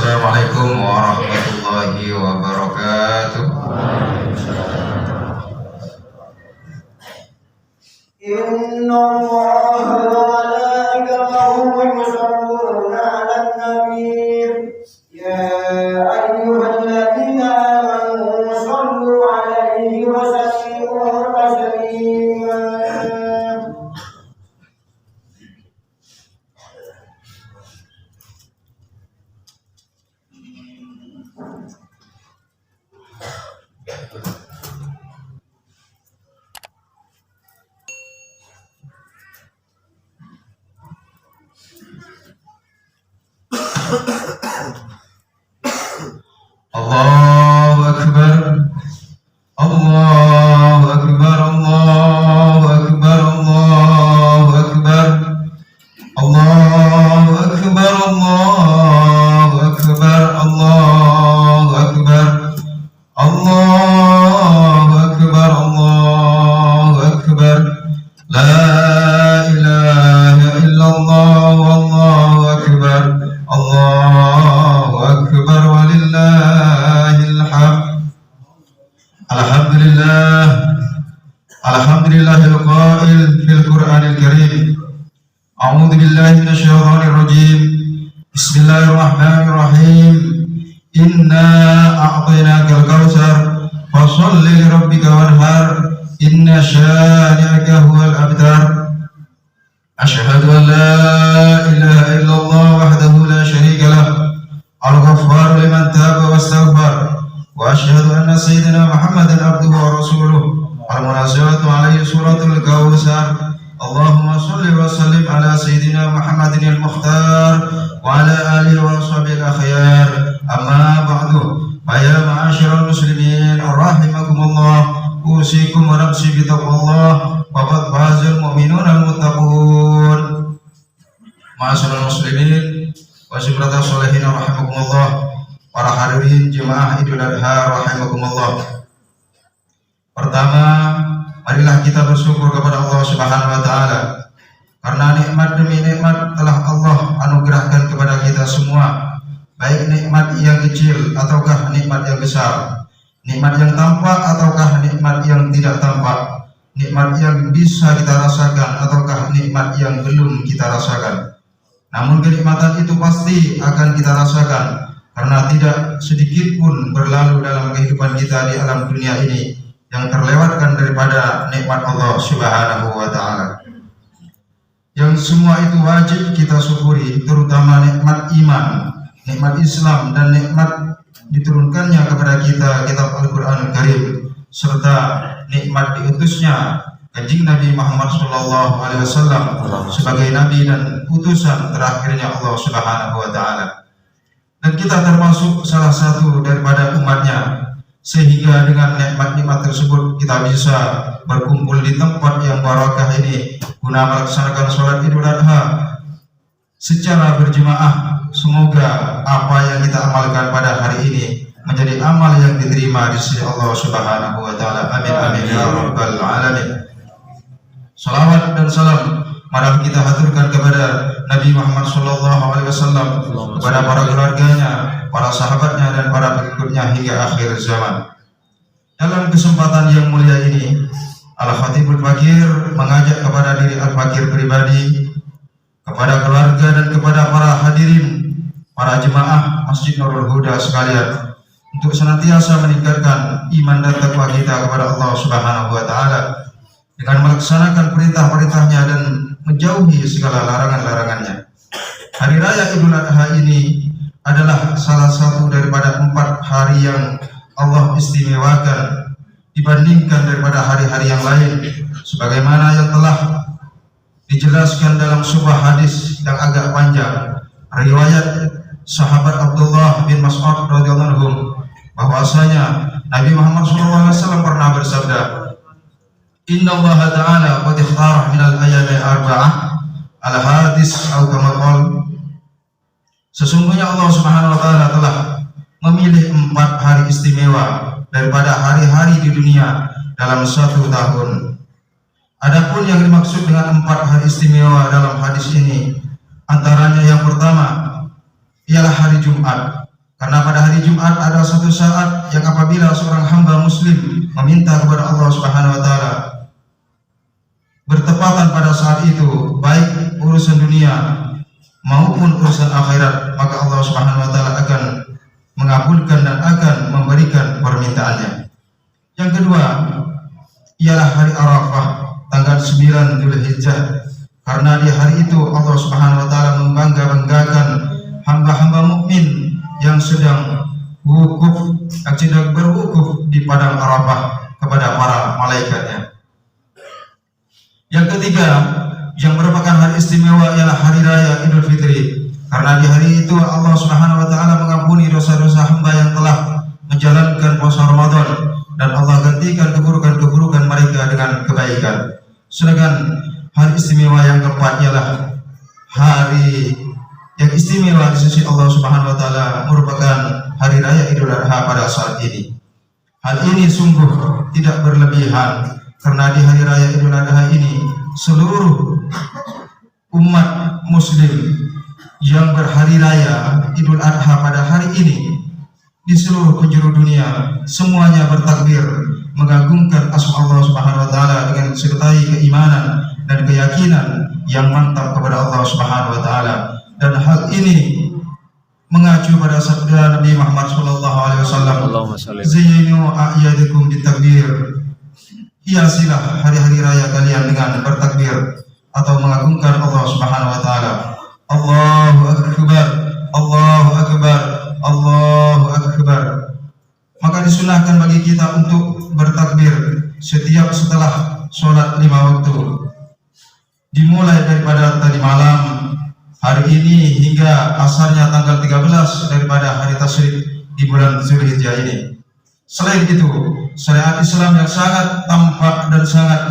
Assalamualaikum warahmatullahi wabarakatuh. Inna Allaha wa malaikatahu yusholluna 'alan nabi ya ayyuhalladzina amanu shollu 'alaihi wa sallimu taslima. Allahu Akbar, Allahu Akbar, Allahu Akbar, Allahu Akbar, Allahu Akbar, Allahu Akbar, Allahu Akbar, Allahu Akbar, Allahu Akbar, La ilaha illallah, Wallahu Akbar, Allahu Akbar, walillahil hamd. Alhamdulillah, alhamdulillahil qail fil Qur'anil Karim. A'udzu billahi minasyaitonir rajim. Bismillahirrahmanirrahim. Inna a'tainakal kautsar fasholli li rabbika wanhar. Inna syani'aka huwal abtar. Asyhadu an la ilaha illallah wahdahu la syarika lah. Al-Ghaffar liman taba wastaghfar. Wa asyhadu anna sayyidina Muhammadan abduhu wa rasuluh. Al-munazzalatu alaihi suratul Kautsar. Allahumma shalli wa sallim ala sayyidina Muhammadin al-Mukhtar wa ala alihi wa sahbihi al-akhyar. Amma ba'du. Ya ma'asyiral muslimin rahimakumullah. Usikum wa nafsi bi taqwallah. Wa qad fazal mu'minuna al-muttaqun. Ma'asyiral muslimin wa syukrata sholihin rahimakumullah. Para hadirin jemaah Idul Adha rahimakumullah. Pertama, marilah kita bersyukur kepada Allah Subhanahu wa taala karena nikmat demi nikmat telah Allah anugerahkan kepada kita semua, baik nikmat yang kecil ataukah nikmat yang besar, nikmat yang tampak ataukah nikmat yang tidak tampak, nikmat yang bisa kita rasakan ataukah nikmat yang belum kita rasakan. Namun kenikmatan itu pasti akan kita rasakan karena tidak sedikit pun berlalu dalam kehidupan kita di alam dunia ini yang terlewatkan daripada nikmat Allah Subhanahu wa taala. Yang semua itu wajib kita syukuri, terutama nikmat iman, nikmat Islam dan nikmat diturunkannya kepada kita kitab Al-Qur'anul Karim serta nikmat diutusnya Kanjeng Nabi Muhammad sallallahu alaihi wasallam sebagai nabi dan utusan terakhirnya Allah Subhanahu wa taala. Dan kita termasuk salah satu daripada umatnya, sehingga dengan nikmat-nikmat tersebut kita bisa berkumpul di tempat yang barakah ini guna melaksanakan sholat Idul Adha secara berjemaah. Semoga apa yang kita amalkan pada hari ini menjadi amal yang diterima di sisi Allah Subhanahu wa taala. Amin amin ya rabbal alamin. Salawat dan salam mari kita haturkan kepada Nabi Muhammad sallallahu alaihi wasallam, kepada para keluarganya, para sahabatnya dan para pengikutnya hingga akhir zaman. Dalam kesempatan yang mulia ini, Al-Khatibul Fakir mengajak kepada diri Al-Fakir pribadi, kepada keluarga dan kepada para hadirin, para jemaah Masjid Nurul Huda sekalian, untuk senantiasa meningkatkan iman dan takwa kita kepada Allah Subhanahu wa taala dengan melaksanakan perintah-perintahnya dan menjauhi segala larangan-larangannya. Hari Raya Idul Adha ini adalah salah satu daripada 4 hari yang Allah istimewakan dibandingkan daripada hari-hari yang lain, sebagaimana yang telah dijelaskan dalam sebuah hadis yang agak panjang, riwayat sahabat Abdullah bin Mas'ud radhiyallahu anhu, bahwasanya Nabi Muhammad SAW pernah bersabda, Inna Allah Ta'ala qad ikhtara minal ayami arba'ah al-hadis atau kama qala, sesungguhnya Allah Subhanahu wa taala telah memilih 4 hari istimewa daripada hari-hari di dunia dalam 1 tahun. Adapun yang dimaksud dengan 4 hari istimewa dalam hadis ini, antaranya yang pertama ialah hari Jumat, Karena pada hari Jumat ada satu saat yang apabila seorang hamba muslim meminta kepada Allah Subhanahu wa taala, bertepatan pada saat itu baik urusan dunia maupun urusan akhirat, maka Allah Subhanahu wa taala akan mengabulkan dan akan memberikan permintaannya. Yang kedua ialah hari Arafah tanggal 9 Dzulhijjah, karena di hari itu Allah Subhanahu wa taala membangga-banggakan hamba-hamba mukmin yang sedang berwukuf di padang Arafah kepada para malaikatnya. Yang ketiga yang merupakan hari istimewa ialah hari raya Idul Fitri, karena di hari itu Allah Subhanahu wa taala mengampuni dosa-dosa hamba yang telah menjalankan puasa Ramadan, dan Allah gantikan keburukan-keburukan mereka dengan kebaikan. Sedangkan hari istimewa yang keempat ialah hari yang istimewa di sisi Allah Subhanahu wa taala merupakan hari raya Idul Adha pada saat ini. Hal ini sungguh tidak berlebihan, karena di hari raya Idul Adha ini seluruh umat muslim yang berhari raya Idul Adha pada hari ini di seluruh penjuru dunia semuanya bertakbir mengagungkan asma Allah Subhanahu wa taala dengan disertai keimanan dan keyakinan yang mantap kepada Allah Subhanahu wa taala. Dan hal ini mengacu pada sabda Nabi Muhammad sallallahu alaihi wasallam, zayyinu a'yadakum bitakbir, hiasilah hari-hari raya kalian dengan bertakbir atau mengagungkan Allah Subhanahu wa taala. Allahu akbar, Allahu akbar, Allahu akbar. Maka disunahkan bagi kita untuk bertakbir setiap setelah sholat 5 waktu, dimulai daripada tadi malam hari ini hingga asarnya tanggal 13 daripada hari tasyrik di bulan Dzulhijjah ini. Selain itu, syariat Islam yang sangat tampak dan sangat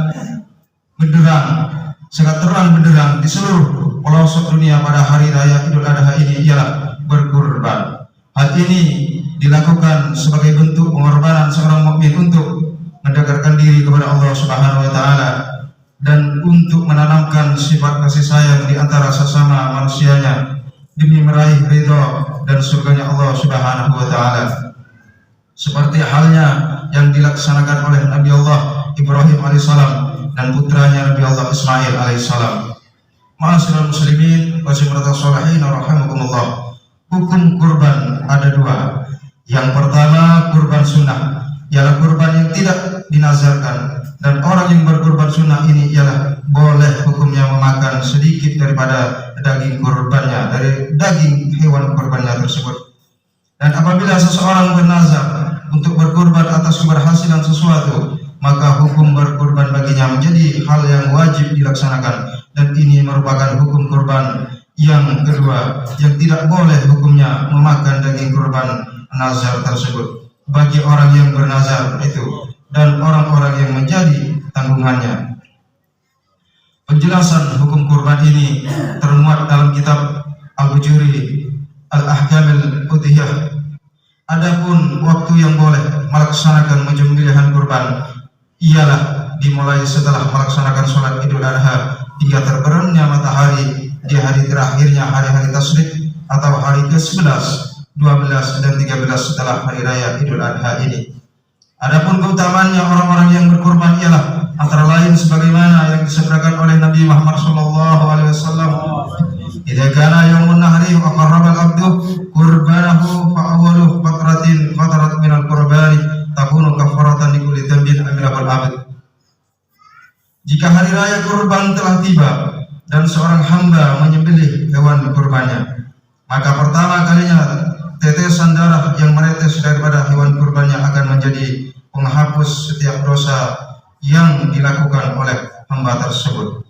benderang, sangat terang benderang di seluruh pelosok dunia pada hari raya Idul Adha ini ialah berkurban. Hal ini dilakukan sebagai bentuk pengorbanan seorang mukmin untuk mendekatkan diri kepada Allah Subhanahu wa taala dan untuk menanamkan sifat kasih sayang di antara sesama manusianya demi meraih ridha dan surganya Allah Subhanahu wa taala. Seperti halnya yang dilaksanakan oleh Nabi Allah Ibrahim alaihissalam dan putranya Nabi Allah Ismail alaihissalam. Ma'asyiral muslimin wa simratus sholihin rahimakumullah. Hukum kurban ada dua. Yang pertama kurban sunnah, ialah kurban yang tidak dinazarkan, dan orang yang berkurban sunnah ini ialah boleh hukumnya memakan sedikit daripada daging kurbannya, dari daging hewan kurbannya tersebut. Dan apabila seseorang bernazar untuk berkurban atas keberhasilan sesuatu, maka hukum berkurban baginya menjadi hal yang wajib dilaksanakan, dan ini merupakan hukum kurban yang kedua, yang tidak boleh hukumnya memakan daging kurban nazar tersebut bagi orang yang bernazar itu dan orang-orang yang menjadi tanggungannya. Penjelasan hukum kurban ini termuat dalam kitab Al-Bujuri Al-Ahkamil Udhiyah. Adapun waktu yang boleh melaksanakan penyembelihan kurban ialah dimulai setelah melaksanakan sholat Idul Adha hingga terbenamnya matahari di hari terakhirnya hari-hari tasyrik atau hari ke-11, 12 dan 13 setelah hari raya Idul Adha ini. Adapun keutamaannya orang-orang yang berkurban ialah antara lain sebagaimana yang disabdakan oleh Nabi Muhammad sallallahu alaihi wasallam, "Idza kana yaumun nahri wa qarraba al-'abdu qurbanahu fa awwalu fatarat min al-qurbani takunu kafaratan li kulli dhanbin amilahu al-'abd." Jika hari raya kurban telah tiba dan seorang hamba menyembelih hewan kurbannya, maka pertama kalinya tetesan darah yang menetes daripada hewan kurbannya akan menjadi penghapus setiap dosa yang dilakukan oleh hamba tersebut.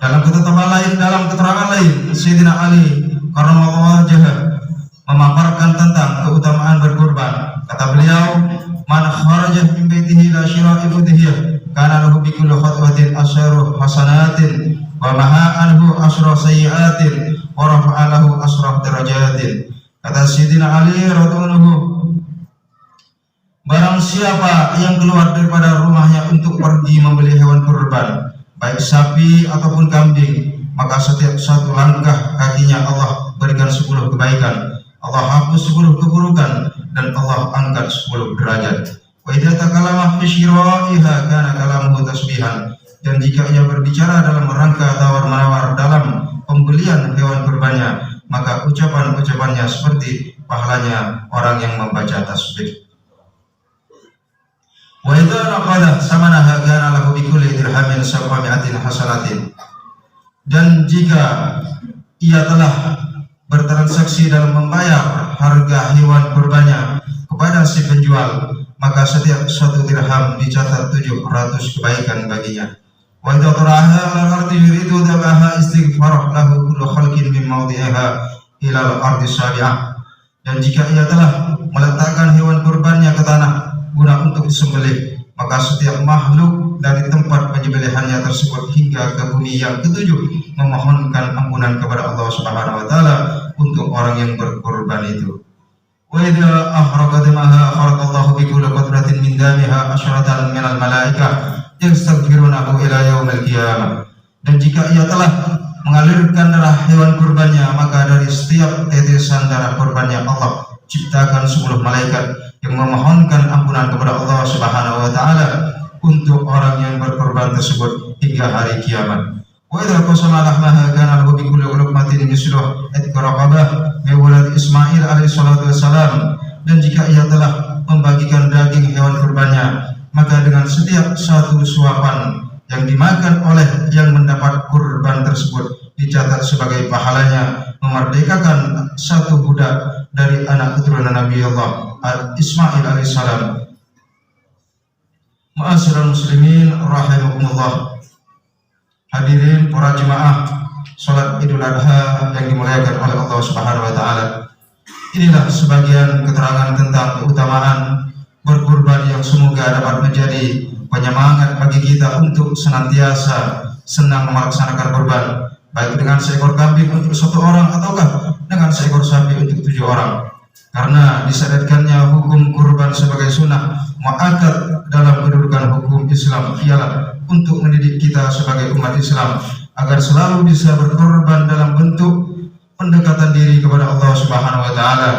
Dalam keterangan lain, Sayyidina Ali karramallahu wajhahu memaparkan tentang keutamaan berkurban. Kata beliau, "Man kharaja min baitihi la syira'i udhiyah, kana lahu bi kulli khatwatin asharu hasanatin wa maha anhu asra sayyi'atin wa rafa'a lahu asra darajatin." Kata Sayyidina Ali radhiyallahu anhu, barang siapa yang keluar daripada rumahnya untuk pergi membeli hewan kurban, baik sapi ataupun kambing, maka setiap satu langkah kakinya Allah berikan 10 kebaikan, Allah hapus 10 keburukan dan Allah angkat 10 derajat. Wa idza takallama fi syira'iha kana kalamuhu tasbihan. Dan jika ia berbicara dalam rangka tawar-menawar dalam pembelian hewan kurbannya, maka ucapan-ucapannya seperti pahalanya orang yang membaca tasbih. Wa idza naqada samanaha kana lahu bi kulli dirhamin 700 hasanatin. Dan jika ia telah bertransaksi dalam membayar harga hewan kurbannya kepada si penjual, maka setiap 1 dirham dicatat 700 kebaikan baginya. Wa idza taraha al-ardi yuridu dabaha istighfar lahu kullu khalqin min mawdi'iha ila al-ardi sabi'ah. Dan jika ia telah meletakkan hewan kurbannya ke tanah guna untuk disembelih, maka setiap makhluk dari tempat penyembelihannya tersebut hingga ke bumi yang ketujuh memohonkan ampunan kepada Allah Subhanahu wa taala untuk orang yang berkorban itu. Wa idza ahraqat maha khalaqallahu bi kulli qatratin min damiha asyratan minal malaikah yastaghfirunahu ila yaumil qiyamah. Dan jika ia telah mengalirkan darah hewan kurbannya, maka dari setiap tetesan darah kurbannya Allah ciptakan 10 malaikat yang memohonkan ampunan kepada Allah Subhanahu wa taala untuk orang yang berkorban tersebut hingga hari kiamat. Wa idza qasama lahmaha kana lahu bi kulli luqmatin misluh atqarabah bi walad Ismail alaihi salatu wassalam. Dan jika ia telah membagikan daging hewan kurbannya, maka dengan setiap 1 suapan yang dimakan oleh yang mendapat kurban tersebut dicatat sebagai pahalanya memerdekakan 1 budak dari anak keturunan Nabi Allah Ismail alaihissalam. Ma'asyiral muslimin rahimakumullah. Hadirin para jemaah salat Idul Adha yang dimuliakan oleh Allah Subhanahu wa taala. Inilah sebagian keterangan tentang keutamaan berkurban yang semoga dapat menjadi penyemangat bagi kita untuk senantiasa senang melaksanakan kurban, baik dengan seekor kambing untuk 1 orang ataukah dengan seekor sapi untuk 7 orang. Karena disyariatkannya hukum kurban sebagai sunnah muakkad dalam kedudukan hukum Islam ialah untuk mendidik kita sebagai umat Islam agar selalu bisa berkorban dalam bentuk pendekatan diri kepada Allah Subhanahu wa taala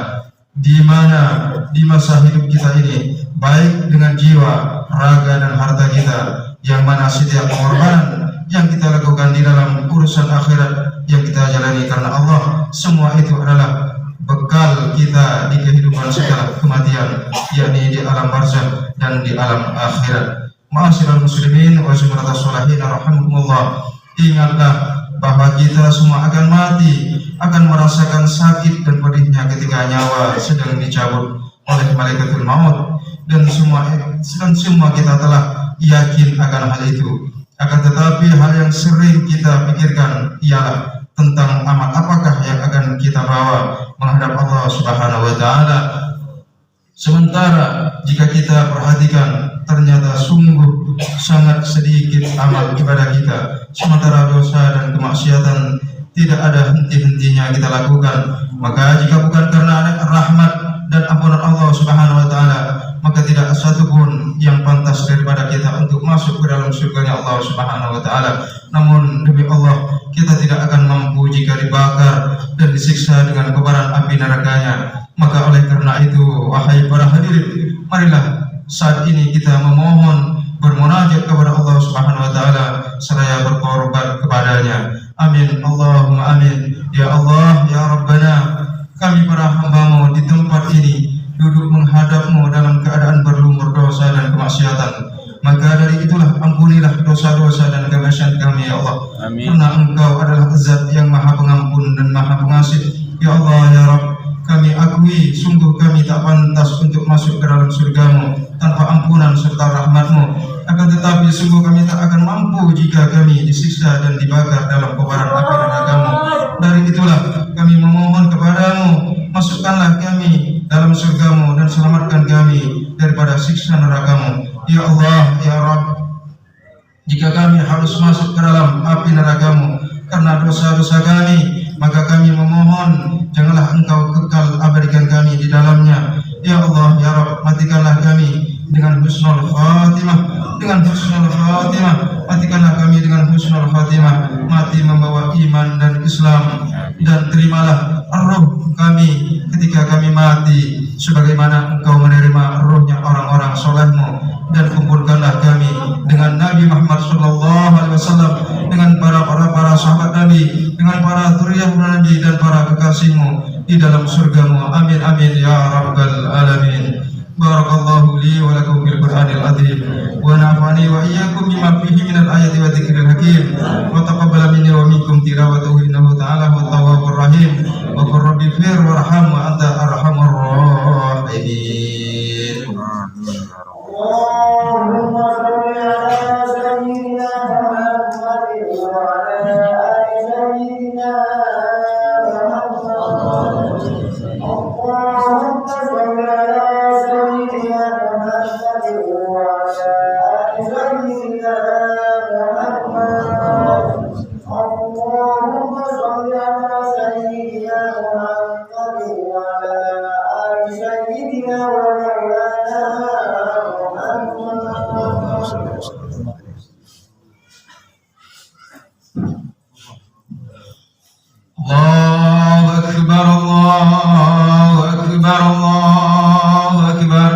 di mana di masa hidup kita ini, baik dengan jiwa, raga dan harta kita, yang mana setiap pengorbanan yang kita lakukan di dalam urusan akhirat yang kita jalani karena Allah, semua itu adalah bekal kita di kehidupan setelah kematian, yakni di alam barzakh dan di alam akhirat. Ma'asyiral muslimin wa jumlatus sholihin rahimakumullah. Ingatlah bahwa kita semua akan mati, akan merasakan sakit dan pedihnya ketika nyawa sedang dicabut oleh malaikatul maut, dan semua kita telah yakin akan hal itu. Akan tetapi hal yang sering kita pikirkan ialah tentang amal apakah yang akan kita bawa menghadap Allah Subhanahu wa taala. Sementara jika kita perhatikan, ternyata sungguh sangat sedikit amal ibadah kita, sementara dosa dan kemaksiatan tidak ada henti-hentinya kita lakukan. Maka jika bukan karena rahmat dan ampunan Allah Subhanahu wa taala, maka tidak satu pun yang pantas daripada kita untuk masuk ke dalam surganya Allah Subhanahu wa taala. Namun demi Allah, kita tidak akan mampu jika dibakar dan disiksa dengan kobaran api nerakanya. Maka oleh karena itu, wahai para hadirin, marilah saat ini kita memohon, bermunajat kepada Allah Subhanahu wa taala seraya berkorban kepadanya. Amin Allahumma amin. Ya Allah, ya Rabbana, kami para hamba-Mu di tempat ini duduk menghadap-Mu dalam keadaan berlumur dosa dan kemaksiatan. Maka dari itulah ampunilah dosa-dosa dan kemaksiatan kami, ya Allah. Amin. Karena Engkau adalah Zat yang Maha Pengampun dan Maha Pengasih. Ya Allah, ya Rabb, kami akui sungguh kami tak pantas untuk masuk ke dalam surga-Mu tanpa ampunan serta rahmat-Mu. Akan tetapi sungguh kami tak akan mampu jika kami disiksa dan dibakar dalam kobaran api neraka-Mu. Dari itulah kami memohon kepada-Mu, masukkanlah kami dalam surga-Mu dan selamatkan kami daripada siksa neraka-Mu. Ya Allah, ya Rabb, jika kami harus masuk ke dalam api neraka-Mu karena dosa-dosa kami, maka kami memohon janganlah Engkau kekal abadikan kami di dalamnya. Ya Allah, ya Rabb, matikanlah kami dengan husnul khatimah, dengan husnul khatimah, matikanlah kami dengan husnul khatimah, mati membawa iman dan Islam, dan terimalah roh kami ketika kami mati, sebagaimana Engkau menerima ruhnya orang-orang solehmu, dan kumpulkanlah kami dengan Nabi Muhammad SAW, dengan para sahabat Nabi, dengan para zuriyah Nabi dan para kekasihmu di dalam surgamu. Amin amin ya rabbal alamin. Barakallahu li wa lakum bil Qur'anil azim wa nafa'ani wa iyyakum bima fihi minal ayati wa dzikril hakim wa taqabbala minni wa minkum tilawatahu innahu ta'ala huwa tawwabur rahim wa qur rabbi fir warham wa anta arhamur rahimin. Allahumma shalli ala sayyidina Muhammad wa ala ali sayyidina Muhammad. Allahumma shalli ala sayyidina Muhammad wa ala ali sayyidina Muhammad. Allahumma shalli ala sayyidina Muhammad wa ala ali sayyidina Allahu akbar, Allahu akbar, Allahu akbar,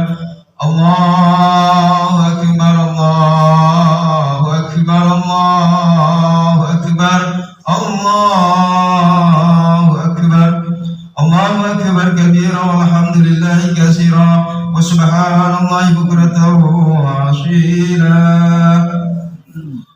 Allahu akbar, Allahu akbar, Allahu akbar, Allahu akbar, Allahu akbar kabira walhamdulillahi katsira wa subhanallahi bukratan wa asila.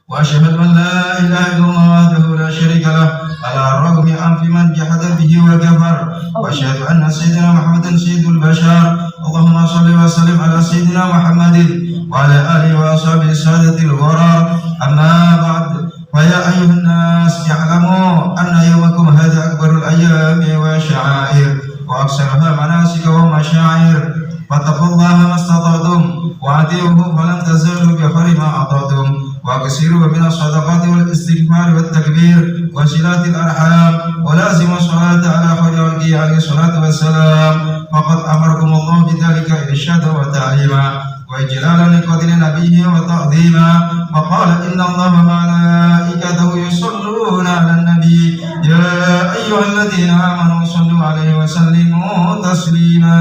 Wa asyhadu an la ilaha illallah wahdahu la syarika lah ala ragmi anfi man jahada bihi wa kafar. Wa asyhadu anna sayyidina Muhammadan sayyidul bashar. Allahumma shalli wa sallim ala sayyidina Muhammadin wa ala alihi wa ashabihi sadatil gharar. Amma ba'd. Wa ya ayyuhan nas i'lamu anna yawmakum hadha akbarul ayyami wa sya'air wa aksaruha manasika wa masyair. Fattaqullaha mastata'tum wa atiuhu falam tazalu bi khairin ma ata'tum. وكثيروا من الصدقات والاستغفار والتكبير وصلات الأرحام ولازموا الصلاة على خير خلقه عليه الصلاة والسلام فقد أمركم الله بذلك إرشادا وتعليما وإجلالا لقدر نبيه وتعظيما وقال إن الله وملائكته يصلون على النبي يا أيها الذين آمنوا صلوا عليه وسلموا تسليما.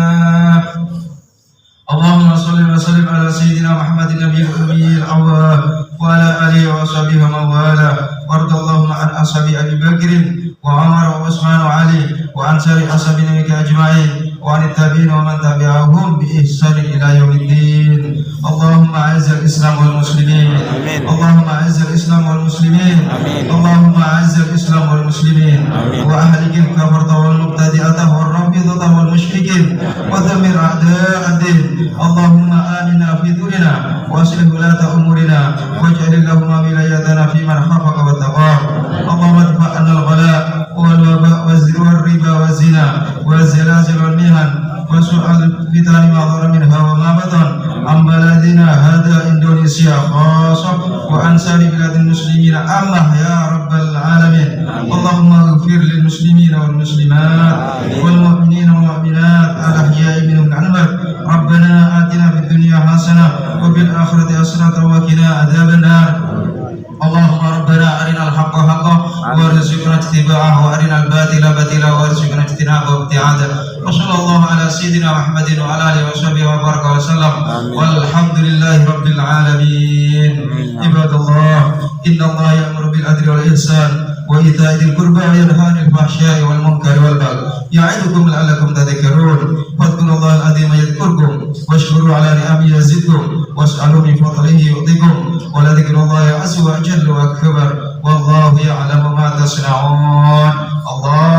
اللهم صل وسلم على سيدنا محمد النبي الأمي الأول وعلى آله وصحبه ومن والاه. وارض اللهم عن أصحاب أبي بكر وعمر وعثمان وعلي وعن سائر أصحاب نبيك أجمعين وعن التابعين ومن تبعهم بإحسان إلى يوم الدين. اللهم أعز الإسلام والمسلمين. اللهم أعز الإسلام والمسلمين. اللهم أعز الإسلام والمسلمين وأهلك الكفرة والمبتدئة والرافضة والمشركين ودمر أعداء الدين. اللهم آمنا في دورنا وأصلح ولاة أمورنا واجعل اللهم ولايتنا في من خافك واتقاك. اللهم ادفع عنا الغلاء والوباء والربا والزنا والزلازل والمهن وسوء الفتن ما ظهر منها وما بطن عن بلدنا هذا إندونيسيا خاصة وعن سائر بلاد المسلمين عامة يا رب العالمين. اللهم اغفر للمسلمين والمسلمات والمؤمنين والمؤمنات الأحياء منهم والأموات. ربنا آتنا في الدنيا حسنة وفي الآخرة حسنة وقنا عذاب النار. اللهم ربنا أرنا الحق حقا وارزقنا اتباعه وأرنا الباطل باطلا وارزقنا اجتنابه وابتعاده. وصلى الله على سيدنا محمد وعلى آله وصحبه وبارك وسلم والحمد لله رب العالمين. عباد الله إن الله يأمر بالعدل والإحسان وإيتاء ذي القربى وينهى عن الفحشاء والمنكر والبغي يعظكم لعلكم تذكرون. واذكروا الله العظيم يذكركم واشكروا على نعمه يزدكم واسألوا من فضله يعطيكم ولذكر الله عز وجل أكبر والله يعلم ما تصنعون. الله